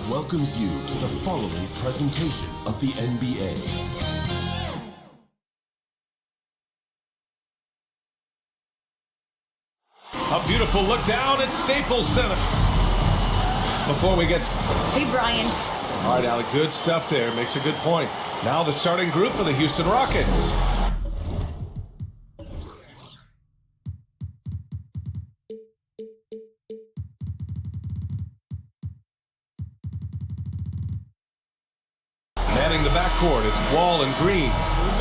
Sports welcomes you to the following presentation of the NBA. A beautiful look down at Staples Center. Before we get... Hey, Brian. All right, Alec, good stuff there. Makes a good point. Now the starting group for the Houston Rockets. Manning the backcourt, it's Wall and Green.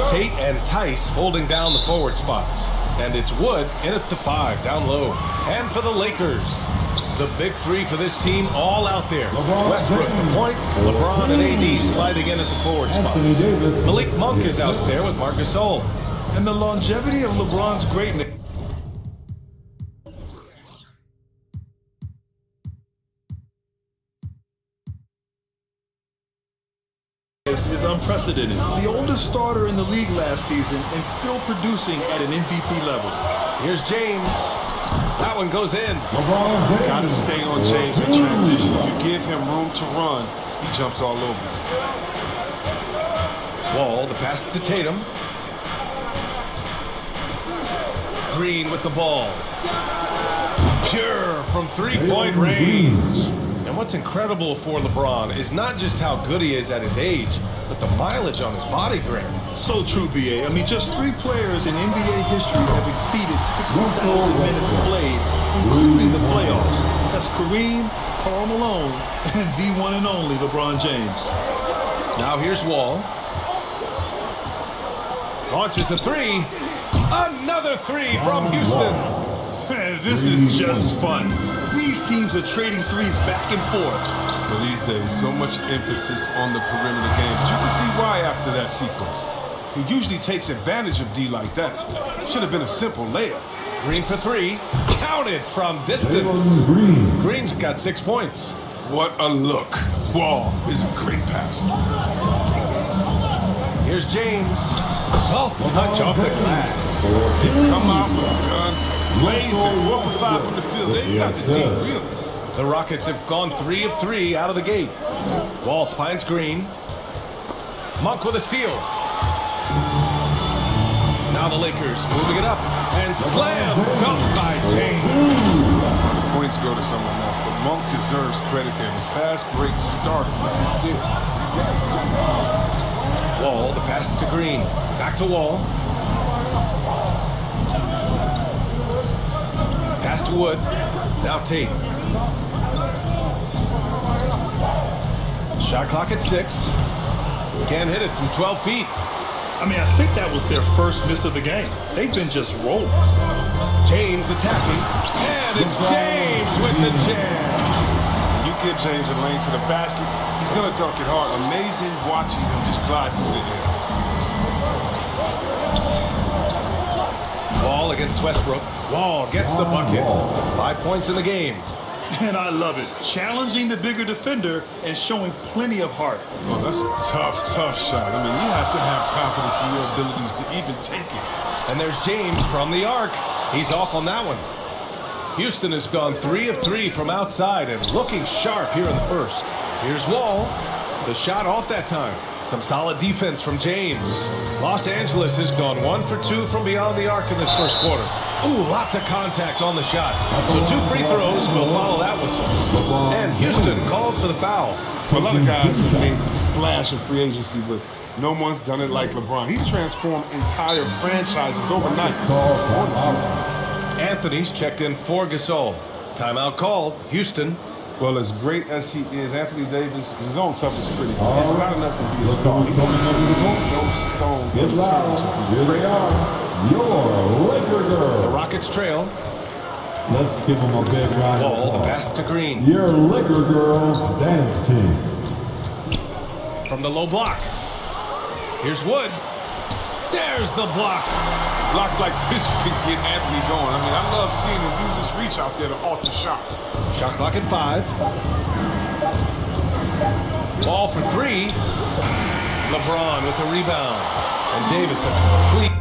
Tate and Tice holding down the forward spots. And it's Wood in at the 5, down low. And for the Lakers, the big three for this team all out there. Westbrook the point, LeBron and AD sliding in at the forward spots. Malik Monk is out there with Marc Gasol. And the longevity of LeBron's greatness is unprecedented. The oldest starter in the league last season and still producing at an MVP level. Here's James. That one goes in. Got to stay on James in transition. If you give him room to run, he jumps all over you. Wall, the pass to Tatum. Green with the ball. Pure from three-point range. And what's incredible for LeBron is not just how good he is at his age, but the mileage on his body grip. So true, B.A. I mean, just 3 players in NBA history have exceeded 60,000 minutes played, including the playoffs. That's Kareem, Karl Malone, and the one and only LeBron James. Now here's Wall. Launches a 3. Another 3 from Houston. Man, this is just fun. These teams are trading threes back and forth. But these days, so much emphasis on the perimeter game. But you can see why after that sequence. He usually takes advantage of D like that. Should have been a simple layup. Green for 3. Counted from distance. Green's got 6 points. What a look. Wall is a great passer. Here's James. Soft touch off the glass. They come out with guns blazing, 4 for 5 from the field. They've got the deep really. The Rockets have gone 3 of 3 out of the gate. Wall finds Green. Monk with a steal. Now the Lakers moving it up and slam dunk by James. Points go to someone else, but Monk deserves credit there. The fast break started with his steal. Wall, the pass to Green. Back to Wall. Pass to Wood. Now Tate. Shot clock at 6. Can't hit it from 12 feet. I mean, I think that was their first miss of the game. They've been just rolling. James attacking. And it's James with the jam. You give James a lane to the basket, he's going to dunk it hard. Amazing watching him just glide through the air. Wall against Westbrook. Wall gets the bucket. 5 points in the game. And I love it. Challenging the bigger defender and showing plenty of heart. Oh, that's a tough shot. I mean, you have to have confidence in your abilities to even take it. And there's James from the arc. He's off on that one. Houston has gone 3 of 3 from outside and looking sharp here in the first. Here's Wall. The shot off that time. Some solid defense from James. Los Angeles has gone 1 for 2 from beyond the arc in this first quarter. Ooh, lots of contact on the shot. So 2 free throws will follow that whistle. And Houston called for the foul. A lot of guys have made the splash in free agency, but no one's done it like LeBron. He's transformed entire franchises overnight. Anthony's checked in for Gasol. Timeout called. Houston. Well, as great as he is, Anthony Davis is his own toughest critic. It's not enough to be a star. He goes into no stone unturned to be great. Your Laker girl. The Rockets trail. Let's give them a big round of Wall, the applause. pass to Green. Your Laker girls dance team. From the low block. Here's Wood. There's the block. Blocks like this can get Anthony going. I mean, I love seeing him use his reach out there to alter shots. Shot clock at 5. Ball for 3. LeBron with the rebound. And Davis a complete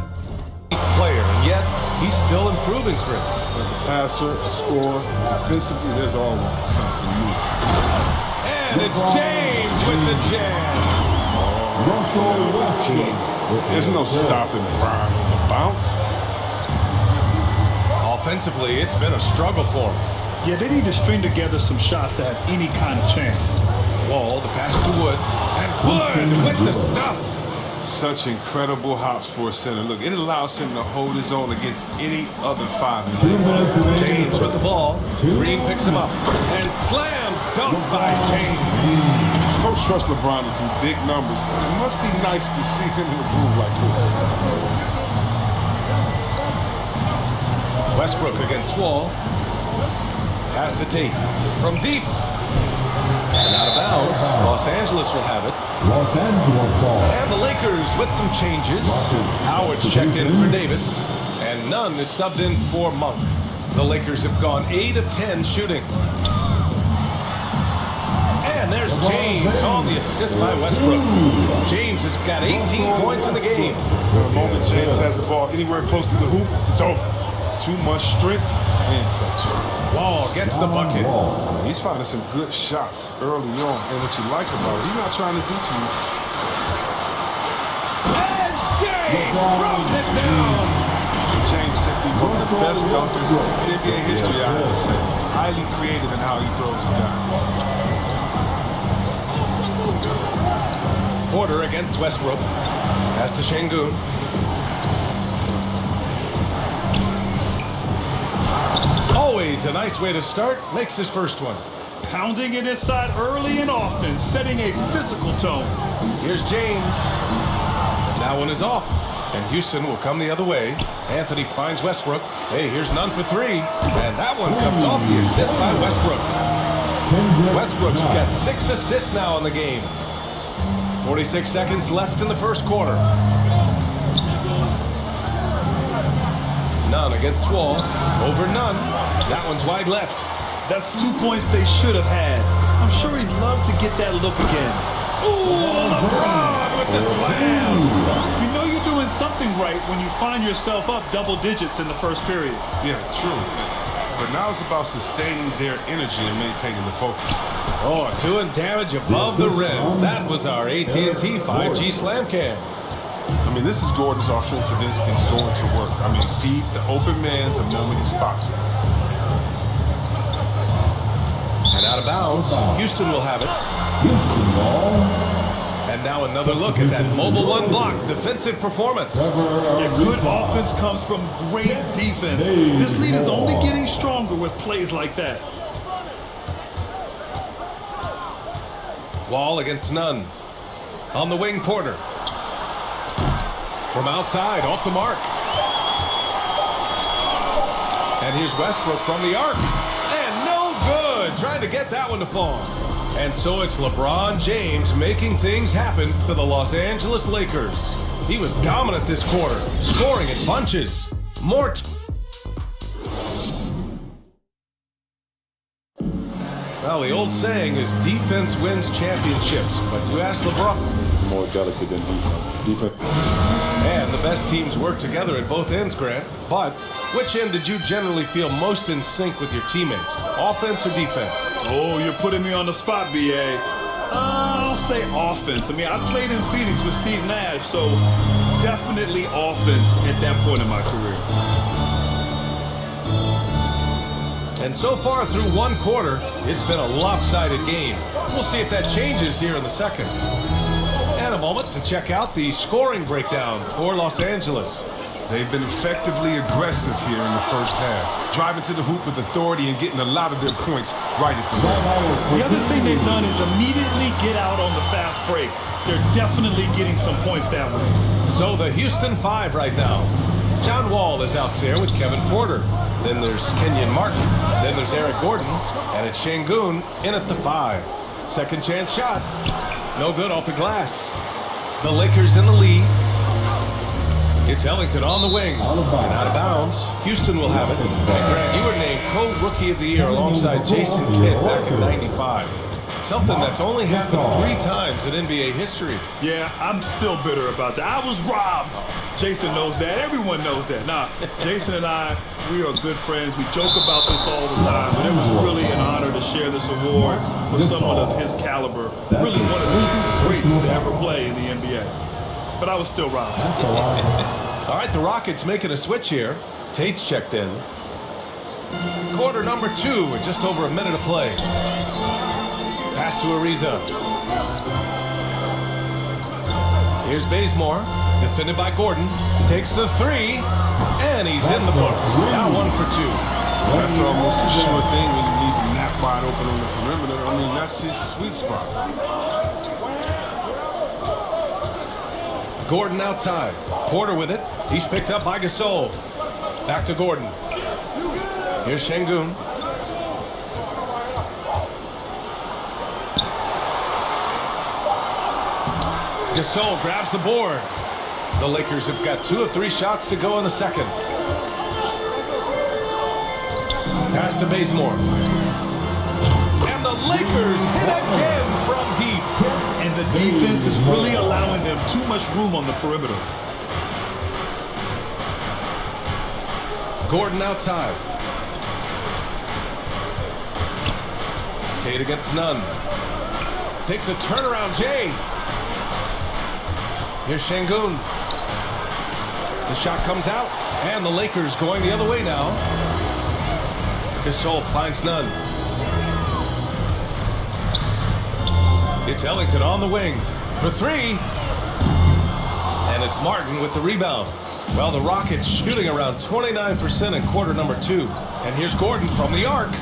player. And yet, he's still improving, Chris. As a passer, a scorer, defensively, there's always something new. And And it's James with the jam. Russell Westbrook. There's no stopping Bron on the bounce. Offensively, it's been a struggle for him. Yeah, they need to string together some shots to have any kind of chance. Wall, the pass to Wood. And Wood with the stuff. Such incredible hops for a center. Look, it allows him to hold his own against any other 5 in the 2 league. minutes remaining. James with the ball. Green picks him up. And slam dunk by James. Coach trusts LeBron to do big numbers, but it must be nice to see him in a groove like this. Westbrook against Wall. Pass to Tate. From deep. And out of bounds. Los Angeles will have it. Los Angeles ball. And the Lakers with some changes. Howard's checked in for Davis. And Nunn is subbed in for Monk. The Lakers have gone 8 of 10 shooting. And there's James on the assist by Westbrook. James has got 18 points in the game. The moment James has the ball anywhere close to the hoop, it's over. Too much strength and touch. Wall gets the bucket. He's finding some good shots early on, and what you like about it, he's not trying to do too much. And James throws it down. James simply one of the best dunkers in NBA history, I have to say. Highly creative in how he throws it down. Porter against Westbrook. Pass to Şengün. Always a nice way to start. Makes his first one. Pounding it inside early and often, setting a physical tone. Here's James. That one is off. And Houston will come the other way. Anthony finds Westbrook. Hey, here's Nunn for 3. And that one comes off the assist by Westbrook. Westbrook's got 6 assists now in the game. 46 seconds left in the first quarter. Nunn against Wall. Over Nunn. That one's wide left. That's 2 points they should have had. I'm sure he'd love to get that look again. Ooh, LeBron with the slam. You know you're doing something right when you find yourself up double digits in the first period. Yeah, true. But now it's about sustaining their energy and maintaining the focus. Oh, doing damage above the rim. That was our AT&T 5G Slam Cam. I mean, this is Gordon's offensive instincts going to work. I mean, feeds the open man the moment he spots him. And out of bounds, Houston will have it. Houston ball. And now another look at that mobile one block defensive performance. Yeah, good offense comes from great defense. This lead is only getting stronger with plays like that. Wall against Nunn. On the wing, Porter. From outside, off the mark. And here's Westbrook from the arc. And no good. Trying to get that one to fall. And so it's LeBron James making things happen for the Los Angeles Lakers. He was dominant this quarter, scoring in bunches. More. Well, the old saying is defense wins championships, but you ask LeBron. More delicate than defense. And the best teams work together at both ends, Grant. But which end did you generally feel most in sync with your teammates? Offense or defense? Oh, you're putting me on the spot, B.A. I'll say offense. I mean, I played in Phoenix with Steve Nash, so definitely offense at that point in my career. And so far through one quarter, it's been a lopsided game. We'll see if that changes here in the second. And a moment to check out the scoring breakdown for Los Angeles. They've been effectively aggressive here in the first half, driving to the hoop with authority and getting a lot of their points right at the rim. The other thing they've done is immediately get out on the fast break. They're definitely getting some points that way. So the Houston 5 right now. John Wall is out there with Kevin Porter. Then there's Kenyon Martin. Then there's Eric Gordon. And it's Şengün in at the 5. Second chance shot. No good off the glass. The Lakers in the lead. It's Ellington on the wing. And out of bounds. Houston will have it. And Grant, you were named co-rookie of the year alongside Jason Kidd back in '95. something that's only happened 3 times in NBA history. Yeah, I'm still bitter about that. I was robbed. Jason knows that. Everyone knows that. Nah, Jason and I, we are good friends. We joke about this all the time, but it was really an honor to share this award with someone of his caliber. Really one of the greats to ever play in the NBA. But I was still robbed. All right, the Rockets making a switch here. Tate's checked in. Quarter number 2 with just over a minute of play. Pass to Ariza. Here's Bazemore, defended by Gordon. Takes the 3, and he's in the books. Now 1 for 2. That's almost a sure thing when you leave him that wide open on the perimeter. I mean, that's his sweet spot. Gordon outside. Porter with it. He's picked up by Gasol. Back to Gordon. Here's Şengün. Gasol grabs the board. The Lakers have got 2 of 3 shots to go in the second. Pass to Bazemore. And the Lakers hit again from deep. And the defense is really allowing them too much room on the perimeter. Gordon outside. Tate against none. Takes a turnaround, Jay. Here's Şengün. The shot comes out, and the Lakers going the other way now. Gasol finds none. It's Ellington on the wing for 3. And it's Martin with the rebound. Well, the Rockets shooting around 29% in quarter number 2. And here's Gordon from the arc.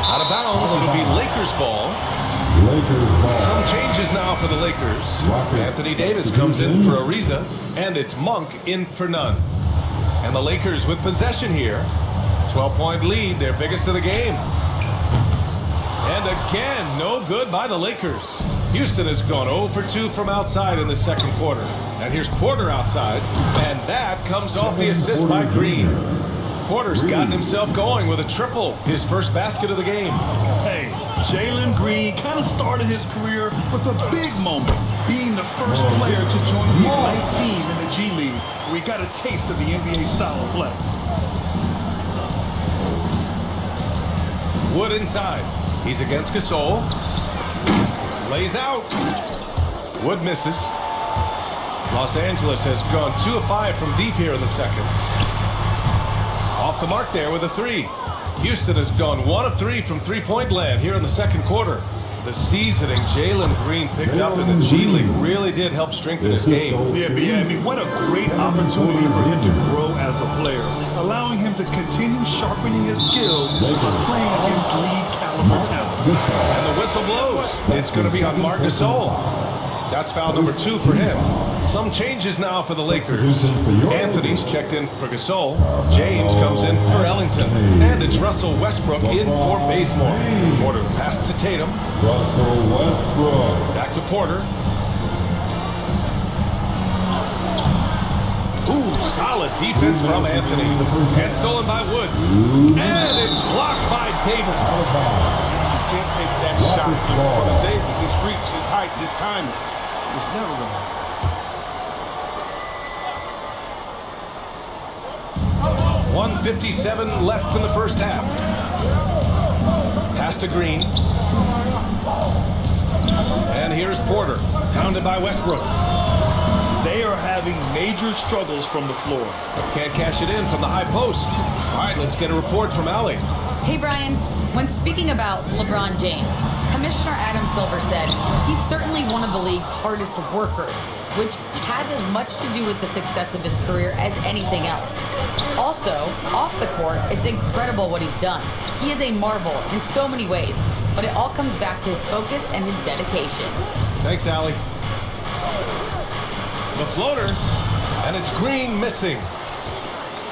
Out of bounds, it'll be Lakers ball. Some changes now for the Lakers. Anthony Davis comes in for Ariza, and it's Monk in for none. And the Lakers with possession here. 12-point lead, their biggest of the game. And again, no good by the Lakers. Houston has gone 0 for 2 from outside in the second quarter. And here's Porter outside, and that comes off the assist by Green. Porter's gotten himself going with a triple, his first basket of the game. Hey, Jalen Green kind of started his career with a big moment, being the first player to join the Ignite team in the G League, where he got a taste of the NBA style of play. Wood inside. He's against Gasol. Lays out. Wood misses. Los Angeles has gone 2 of 5 from deep here in the second. Off the mark there with a 3. Houston has gone 1 of 3 from three-point land here in the second quarter. The seasoning Jalen Green picked up in the G League really did help strengthen his game. Yeah, but I mean, what a great opportunity for him to grow as a player, allowing him to continue sharpening his skills by playing against league caliber talents. And the whistle blows. It's going to be on Marc Gasol. That's foul number 2 for him. Some changes now for the Lakers. Anthony's checked in for Gasol. James comes in for Ellington. And it's Russell Westbrook in for Bazemore. Porter pass to Tatum. Russell Westbrook. Back to Porter. Ooh, solid defense from Anthony. And stolen by Wood. And it's blocked by Davis. You can't take that shot in front of Davis. His reach, his height, his timing. It's never going to happen. 1:57 left in the first half. Pass to Green. And here's Porter, hounded by Westbrook. They are having major struggles from the floor. Can't cash it in from the high post. All right, let's get a report from Allie. Hey, Brian. When speaking about LeBron James, Commissioner Adam Silver said he's certainly one of the league's hardest workers, which has as much to do with the success of his career as anything else. Also, off the court, it's incredible what he's done. He is a marvel in so many ways, but it all comes back to his focus and his dedication. Thanks, Allie. The floater, and it's Green missing.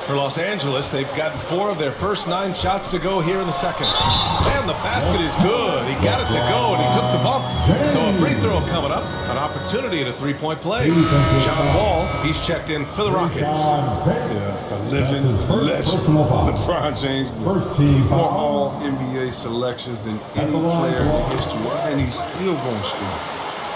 For Los Angeles, they've gotten 4 of their first 9 shots to go here in the second. And the basket is good. He got it to go, and he took the bump. So a free throw coming up. An opportunity at a 3-point play. John Wall, he's checked in for the Rockets. Yeah, a living legend. LeBron James, First team more foul. All-NBA NBA selections than any player in history, and he's still going strong.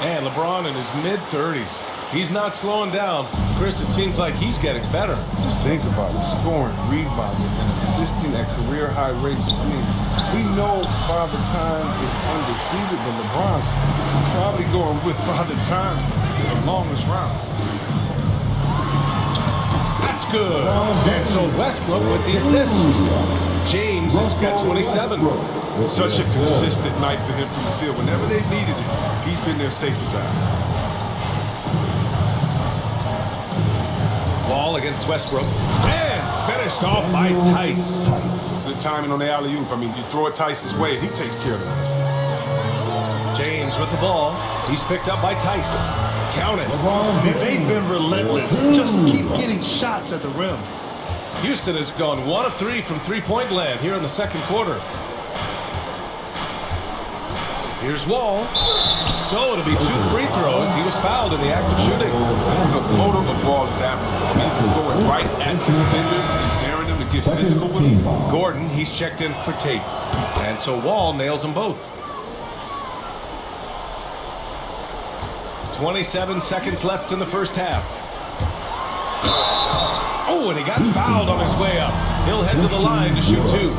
And LeBron in his mid-30s. He's not slowing down. Chris, it seems like he's getting better. Just think about it, scoring, rebounding, and assisting at career high rates. I mean, we know Father Time is undefeated, but LeBron's probably going with Father Time the longest round. That's good. And so Westbrook with the assist. James has got 27. Such a consistent night for him from the field. Whenever they've needed it, he's been their safety valve. Ball against Westbrook. And finished off by Tice. Good timing on the alley-oop. I mean, you throw it Tice's way, and he takes care of it. James with the ball. He's picked up by Tice. Count it. They've been relentless. Just keep getting shots at the rim. Houston has gone 1 of 3 from three-point land here in the second quarter. Here's Wall. So it'll be 2 free throws. He was fouled in the act of shooting. The motor of Wall is admirable. I mean, he's going right at the defenders and daring them to get physical with him. Gordon, he's checked in for Tate. And so Wall nails them both. 27 seconds left in the first half. Oh, and he got fouled on his way up. He'll head to the line to shoot 2.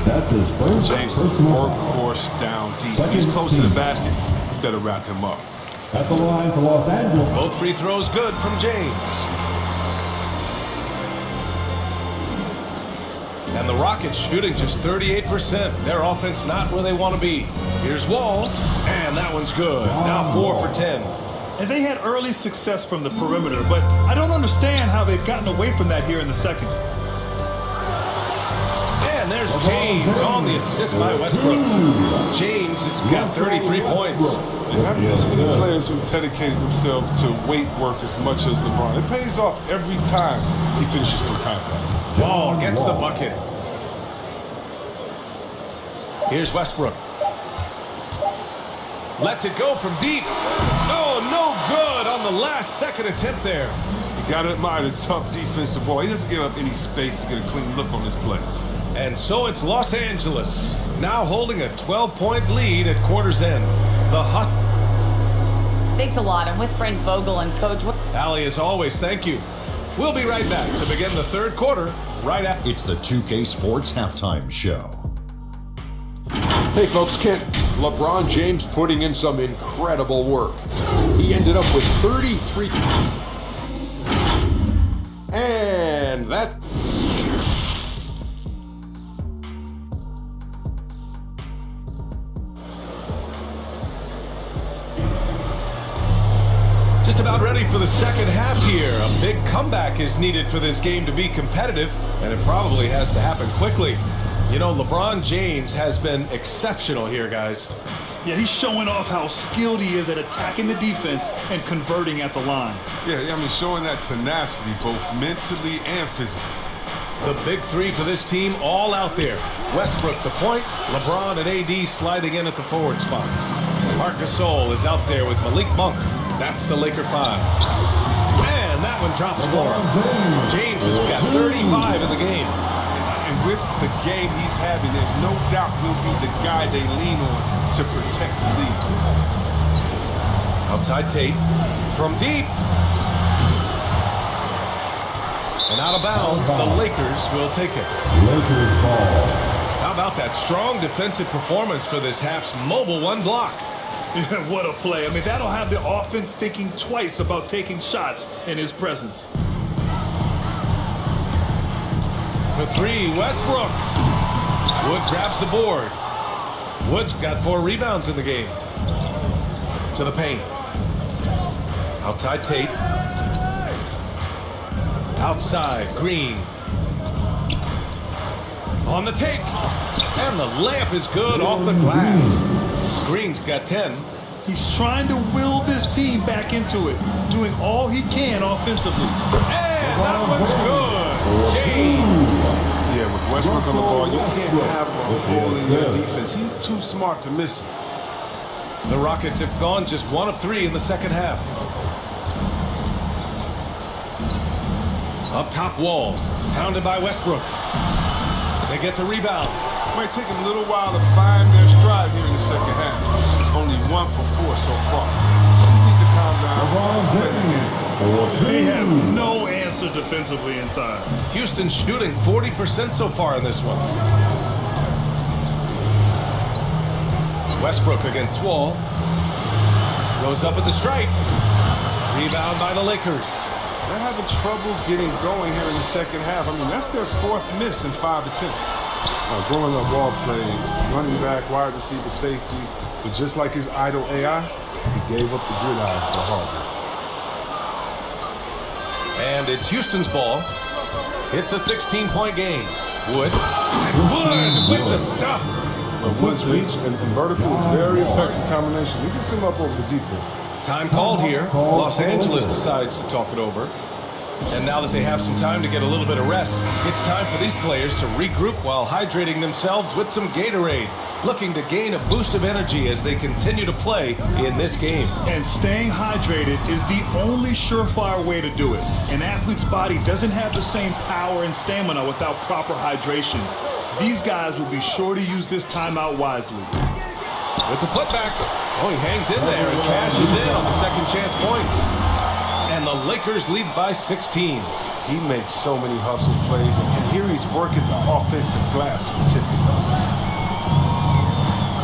That's his first James is a personal workhorse down deep. He's close to the basket. You better wrap him up. at the line for Los Angeles. Both free throws good from James. And the Rockets shooting just 38%. Their offense not where they want to be. Here's Wall, and that one's good. Now 4 for 10. And they had early success from the perimeter, but I don't understand how they've gotten away from that here in the second. And there's James on the assist by Westbrook. James has got 33 points. There haven't been too many players who've dedicated themselves to weight work as much as LeBron. It pays off every time he finishes through contact. Wall gets the bucket. Here's Westbrook. Lets it go from deep. Oh, no good on the last second attempt there. You got to admire the tough defensive ball. He doesn't give up any space to get a clean look on this play. And so it's Los Angeles, now holding a 12-point lead at quarter's end. The Hot. Thanks a lot. I'm with Frank Vogel and Coach. Allie, as always, thank you. We'll be right back to begin the third quarter right after. It's the 2K Sports Halftime Show. Hey folks, Kent. LeBron James putting in some incredible work. He ended up with 33. And that... Just about ready for the second half here. A big comeback is needed for this game to be competitive, and it probably has to happen quickly. You know, LeBron James has been exceptional here, guys. Yeah, he's showing off how skilled he is at attacking the defense and converting at the line. Yeah, I mean, showing that tenacity both mentally and physically. The big three for this team all out there. Westbrook the point, LeBron and AD sliding in at the forward spots. Marc Gasol is out there with Malik Monk. That's the Laker 5. And that one drops for him. James has got 35 in the game. And with the game he's having, there's no doubt he'll be the guy they lean on to protect the lead. Outside Tate from deep. And out of bounds, the Lakers will take it. Lakers ball. How about that strong defensive performance for this half's mobile one block? Yeah, what a play. I mean, that'll have the offense thinking twice about taking shots in his presence. For three, Westbrook. Wood grabs the board. Wood's got 4 rebounds in the game. To the paint. Outside Tate. Outside Green. On the take. And the layup is good off the glass. Green's got 10. He's trying to will this team back into it, doing all he can offensively. And that one's good. James. Yeah, with Westbrook on the ball, you can't have a hole in your defense. He's too smart to miss it. The Rockets have gone just 1 of 3 in the second half. Up top, Wall, pounded by Westbrook. They get the rebound. Might take them a little while to find their stride here in the second half. Only 1 for 4 so far. Just need to calm down. They have no answer defensively inside. Houston shooting 40% so far in this one. Westbrook against Wall. Goes up at the stripe. Rebound by the Lakers. They're having trouble getting going here in the second half. I mean, that's their 4th miss in 5 attempts. Growing up ball play, running back, wide receiver, safety. But just like his idol AI, he gave up the gridiron for Harden. And it's Houston's ball. It's a 16-point game. Wood. And Wood with the stuff. Wood's reach and vertical is a very effective combination. He gets him up over the defense. Time called here. Los Angeles decides to talk it over. And now that they have some time to get a little bit of rest, it's time for these players to regroup while hydrating themselves with some Gatorade, looking to gain a boost of energy as they continue to play in this game. And staying hydrated is the only surefire way to do it. An athlete's body doesn't have the same power and stamina without proper hydration. These guys will be sure to use this timeout wisely. With the putback, oh, he hangs in there and cashes in on the second chance points. And the Lakers lead by 16. He makes so many hustle plays, and here he's working the offensive glass for tipping.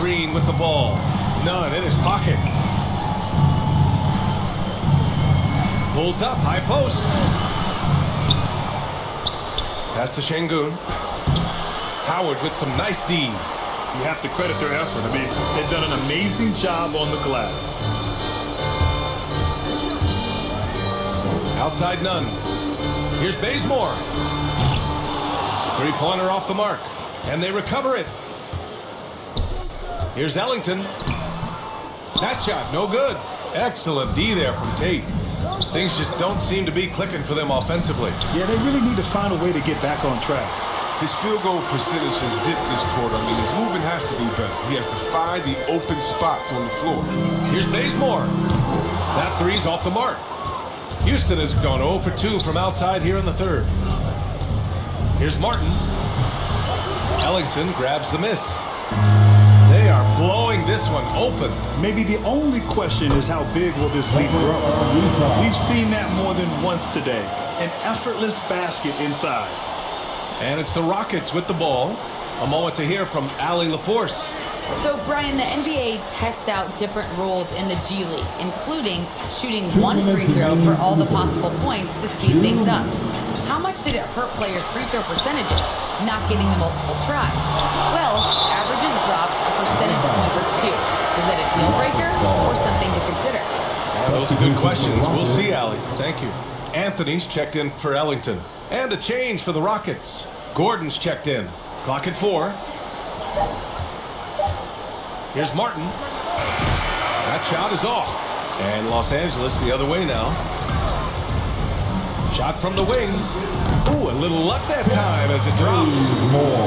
Green with the ball. None in his pocket. Pulls up, high post. Pass to Şengün. Howard with some nice D. You have to credit their effort. I mean, they've done an amazing job on the glass. Outside Nunn. Here's Bazemore. Three-pointer off the mark. And they recover it. Here's Ellington. That shot, no good. Excellent D there from Tate. Things just don't seem to be clicking for them offensively. Yeah, they really need to find a way to get back on track. His field goal percentage has dipped this quarter. I mean, his movement has to be better. He has to find the open spots on the floor. Here's Bazemore. That three's off the mark. Houston has gone 0 for 2 from outside here in the third. Here's Martin. Ellington grabs the miss. They are blowing this one open. Maybe the only question is how big will this lead grow? We've seen that more than once today. An effortless basket inside. And it's the Rockets with the ball. A moment to hear from Allie LaForce. So, Brian, the NBA tests out different rules in the G League, including shooting one free throw for all the possible points to speed things up. How much did it hurt players' free throw percentages, not getting the multiple tries? Well, averages dropped a percentage point or 2. Is that a deal breaker or something to consider? Those are good questions. We'll see, Allie. Thank you. Anthony's checked in for Ellington. And a change for the Rockets. Gordon's checked in. Clock at 4. Here's Martin. That shot is off. And Los Angeles the other way now. Shot from the wing. Ooh, a little luck that time as it drops.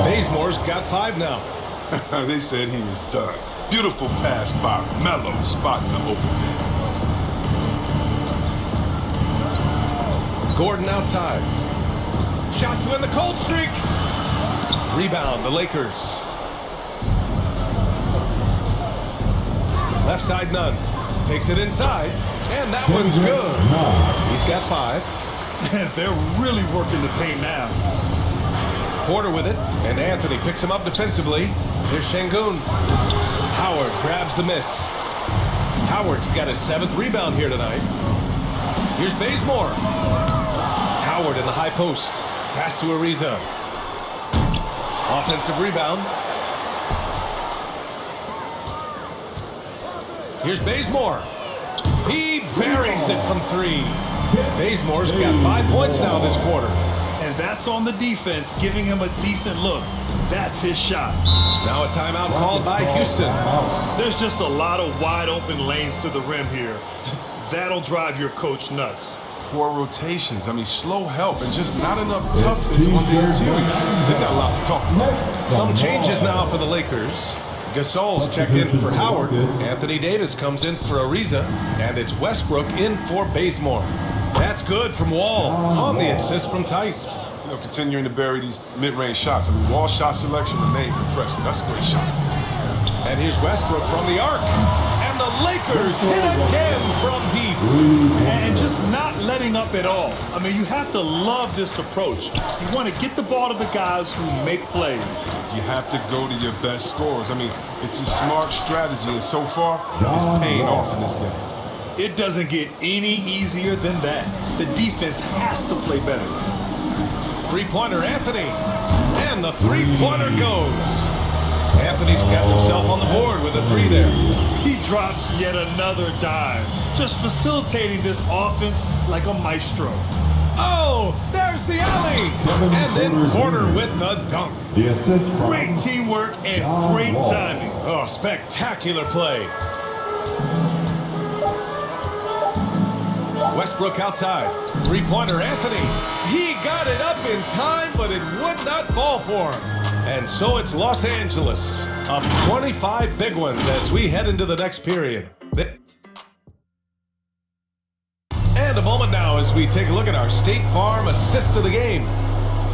Bazemore's got 5 now. They said he was done. Beautiful pass by Melo, spotting the open man. Gordon outside. Shot to end the cold streak. Rebound, the Lakers. Left side, Nunn. Takes it inside, and that one's good. He's got 5. They're really working the paint now. Porter with it, and Anthony picks him up defensively. Here's Şengün. Howard grabs the miss. Howard's got his 7th rebound here tonight. Here's Bazemore. Howard in the high post. Pass to Ariza. Offensive rebound. Here's Bazemore. He buries it from 3. Bazemore's got 5 points now this quarter. And that's on the defense, giving him a decent look. That's his shot. Now a timeout called by Houston. There's just a lot of wide open lanes to the rim here. That'll drive your coach nuts. Poor rotations. I mean, slow help and just not enough toughness on the interior. They've got a lot to talk about. Some changes now for the Lakers. Gasol's checked in for Howard. Anthony Davis comes in for Ariza. And it's Westbrook in for Bazemore. That's good from Wall on the assist from Tice. know, continuing to bury these mid-range shots. I mean, Wall's shot selection remains impressive. That's a great shot. And here's Westbrook from the arc. And the Lakers hit again from deep. And just not letting up at all. I mean, you have to love this approach. You want to get the ball to the guys who make plays. You have to go to your best scorers. I mean, it's a smart strategy, and so far, it's paying off in this game. It doesn't get any easier than that. The defense has to play better. Three-pointer Anthony. And the three-pointer goes. Anthony's got himself on the board with a three there. He drops yet another dime, just facilitating this offense like a maestro. Oh, there's the alley. And then Porter with the dunk. The assist from Great teamwork and great timing. Oh, spectacular play. Westbrook outside. Three-pointer Anthony. He got it up in time, but it would not fall for him. And so it's Los Angeles, up 25 big ones as we head into the next period. And a moment now as we take a look at our State Farm assist of the game.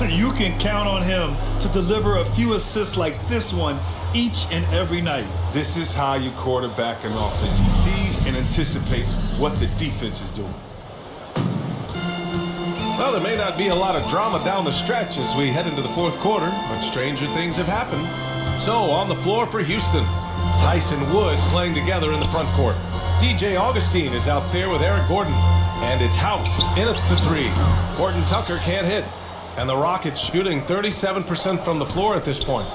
You can count on him to deliver a few assists like this one each and every night. This is how you quarterback an offense. He sees and anticipates what the defense is doing. Well, there may not be a lot of drama down the stretch as we head into the fourth quarter, but stranger things have happened. So, on the floor for Houston, Tyson Wood playing together in the front court. DJ Augustine is out there with Eric Gordon, and it's House in at the three. Horton Tucker can't hit, and the Rockets shooting 37% from the floor at this point.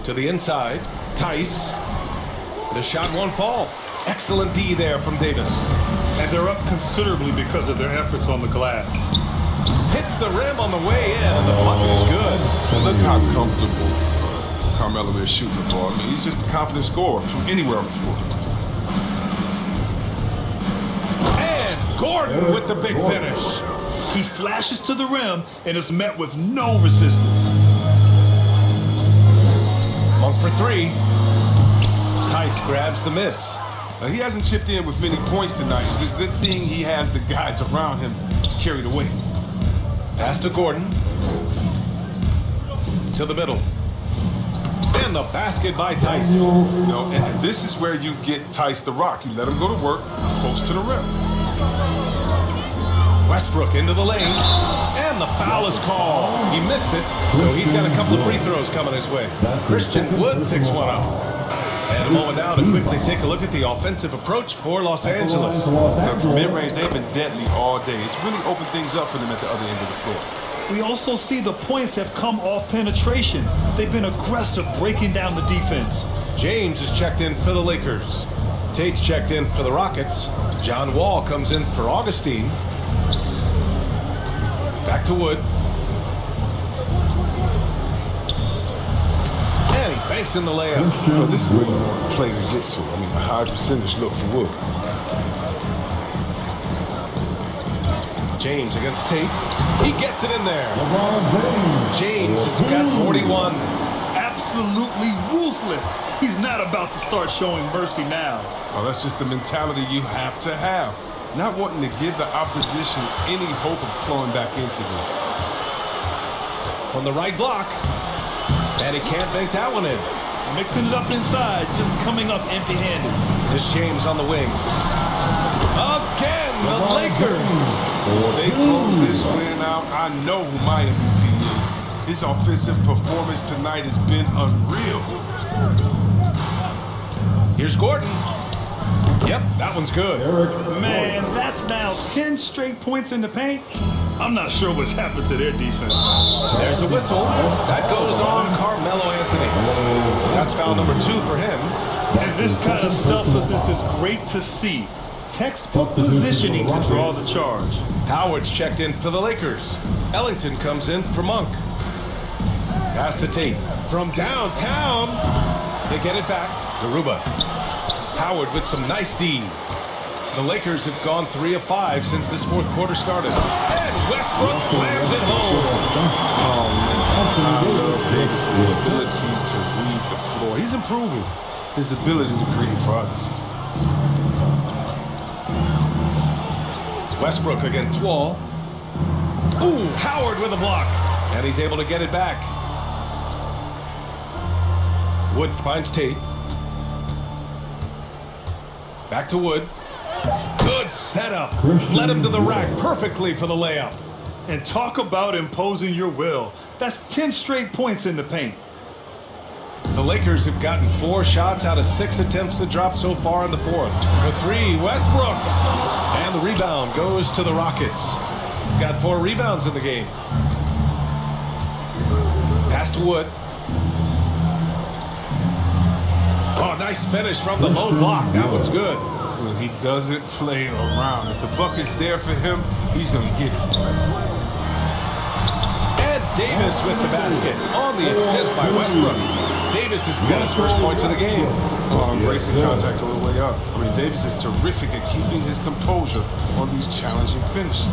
To the inside, Tice. The shot won't fall. Excellent D there from Davis. And they're up considerably because of their efforts on the glass. Hits the rim on the way in, and the bucket is good. And look how comfortable Carmelo is shooting the ball. I mean, he's just a confident scorer from anywhere on the floor. And Gordon with the big finish. He flashes to the rim and is met with no resistance. Monk for three. Tice grabs the miss. Now, he hasn't chipped in with many points tonight. It's a good thing he has the guys around him to carry the weight. Pass to Gordon. To the middle. And the basket by Tice. You know, and this is where you get Tice the rock. You let him go to work close to the rim. Westbrook into the lane. And the foul is called. He missed it, so he's got a couple of free throws coming his way. Christian Wood picks one up. And a moment now to quickly take a look at the offensive approach for Los Angeles. Now, from mid-range, they've been deadly all day. It's really opened things up for them at the other end of the floor. We also see the points have come off penetration. They've been aggressive breaking down the defense. James is checked in for the Lakers. Tate's checked in for the Rockets. John Wall comes in for Augustine. Back to Wood. And he banks in the layup. Well, this is where you want to play to get to. I mean, a high percentage look for Wood. James against Tate. He gets it in there. James has got 41. Absolutely ruthless. He's not about to start showing mercy now. Oh, that's just the mentality you have to have. Not wanting to give the opposition any hope of clawing back into this. From the right block. And he can't bank that one in. Mixing it up inside, just coming up empty-handed. This James on the wing. Again, the Lakers. They close this win out. I know who my MVP is. His offensive performance tonight has been unreal. Here's Gordon. Yep, that one's good. Man, that's now 10 straight points in the paint. I'm not sure what's happened to their defense. There's a whistle. That goes on Carmelo Anthony. That's foul number 2 for him. And this kind of selflessness is great to see. Textbook positioning to draw the charge. Howard's checked in for the Lakers. Ellington comes in for Monk. Pass to Tate. From downtown. They get it back. Garuba. Howard with some nice D. The Lakers have gone 3 of 5 since this fourth quarter started. And Westbrook slams it home. Oh, man. I love Davis's ability to read the floor. He's improving his ability to create for others. Westbrook against Wall. Ooh, Howard with a block. And he's able to get it back. Wood finds Tate. Back to Wood. Good setup. Led him to the rack perfectly for the layup. And talk about imposing your will. That's 10 straight points in the paint. The Lakers have gotten 4 shots out of 6 attempts to drop so far in the fourth. For 3, Westbrook. And the rebound goes to the Rockets. Got 4 rebounds in the game. Pass to Wood. Oh, nice finish from the low block. That one's good. He doesn't play around. If the bucket's there for him, he's going to get it. Ed Davis with the basket on the assist by Westbrook. Davis has got his first points of the game. Embracing contact all the way up. I mean, Davis is terrific at keeping his composure on these challenging finishes.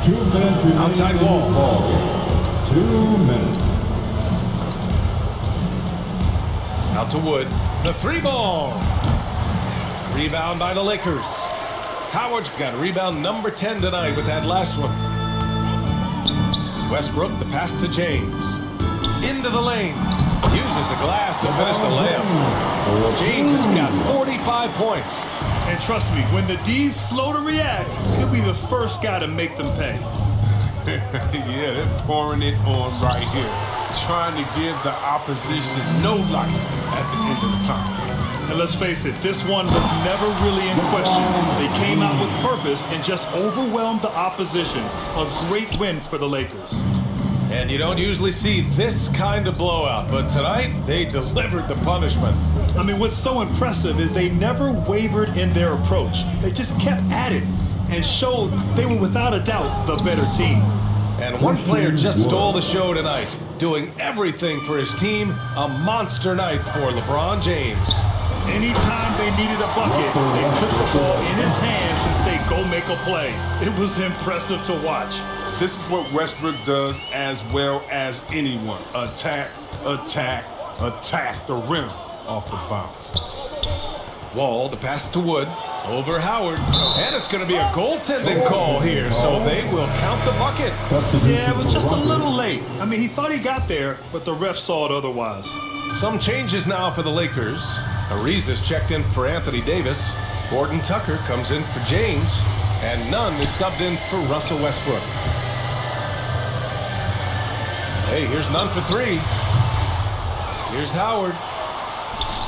2 minutes remaining Outside in this wall. ball game. 2 minutes. Out to Wood. The 3-ball. Rebound by the Lakers. Howard's got rebound number 10 tonight with that last one. Westbrook, the pass to James. Into the lane. Uses the glass to finish the layup. James has got 45 points. And trust me, when the D's slow to react, he'll be the first guy to make them pay. Yeah, they're pouring it on right here. Trying to give the opposition no light at the end of the time. And let's face it, this one was never really in question. They came out with purpose and just overwhelmed the opposition. A great win for the Lakers. And you don't usually see this kind of blowout, but tonight they delivered the punishment. I mean, what's so impressive is they never wavered in their approach. They just kept at it and showed they were without a doubt the better team. And one player just stole the show tonight, doing everything for his team. A monster night for LeBron James. Anytime they needed a bucket, they put the ball in his hands and say, go make a play. It was impressive to watch. This is what Westbrook does as well as anyone. Attack, attack, attack the rim off the bounce. Wall, the pass to Wood, over Howard. And it's going to be a goaltending call here, so they will count the bucket. Yeah, it was just a little late. I mean, he thought he got there, but the ref saw it otherwise. Some changes now for the Lakers. Ariza's checked in for Anthony Davis. Gordon Tucker comes in for James. And Nunn is subbed in for Russell Westbrook. Hey, here's Nunn for 3. Here's Howard.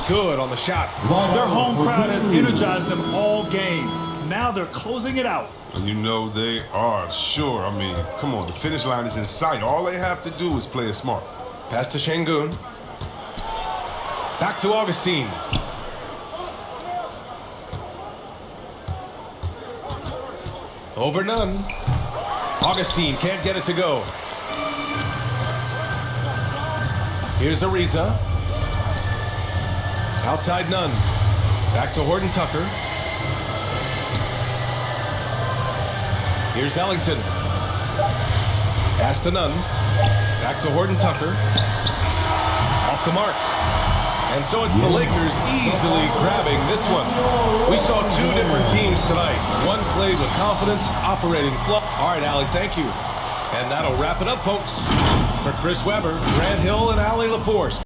Good on the shot. Their home crowd has energized them all game. Now they're closing it out. And you know they are, sure. I mean, come on, the finish line is in sight. All they have to do is play it smart. Pass to Şengün. Back to Augustine. Over Nunn. Augustine can't get it to go. Here's Ariza. Outside Nunn. Back to Horton Tucker. Here's Ellington. Pass to Nunn. Back to Horton Tucker. Off the mark. And so it's the Lakers easily grabbing this one. We saw 2 different teams tonight. One played with confidence, operating flow. All right, Allie, thank you. And that'll wrap it up, folks. For Chris Webber, Grant Hill, and Allie LaForce.